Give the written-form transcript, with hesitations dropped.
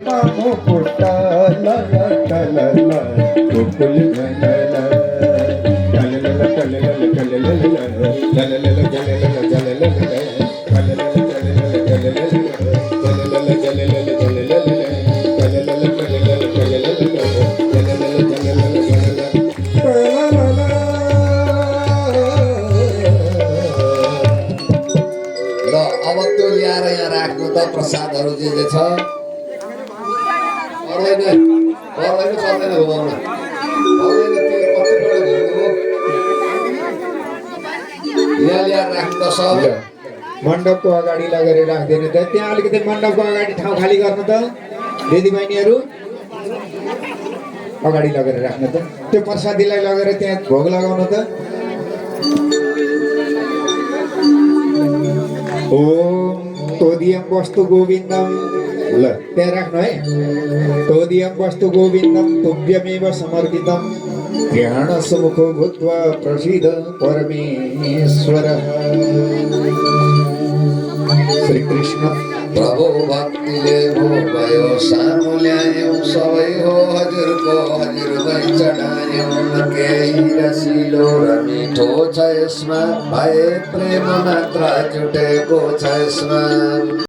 मुकुट ललटलल गोकुल गलल गलल गलल गलल गलल गलल अब त्यो ल्याएर यहाँ राख्नु त प्रसादहरू जे जे छ पर्दैन पर्दैन घुमाउन पर्दैन त्यो कतिपल्ट घुम्नु यहाँ ल्याएर राख्नु त सब मण्डपको अगाडि लगेर राख्दैन त त्यहाँ अलिकति मण्डपको अगाडि ठाउँ खाली गर्नु त दिदीबहिनीहरू अगाडि लगेर राख्नु त त्यो प्रसादीलाई लगेर त्यहाँ भोग लगाउनु त ओम तोदियम वस्तु गोविन्दम ल त्यहाँ राख्नु है तोदियम वस्तु गोविन्दम तुभ्यमेव समर्पितम ध्यान सुमुखो भूत्वा प्रसीद परमेश्वर श्री कृष्ण प्रभु भक्तिले हो भयो सानो ल्यायौँ सबै हो हजुरकै चढायौँ केही रसिलो र मिठो छ यसमा भए प्रेम मात्र जुटेको छ यसमा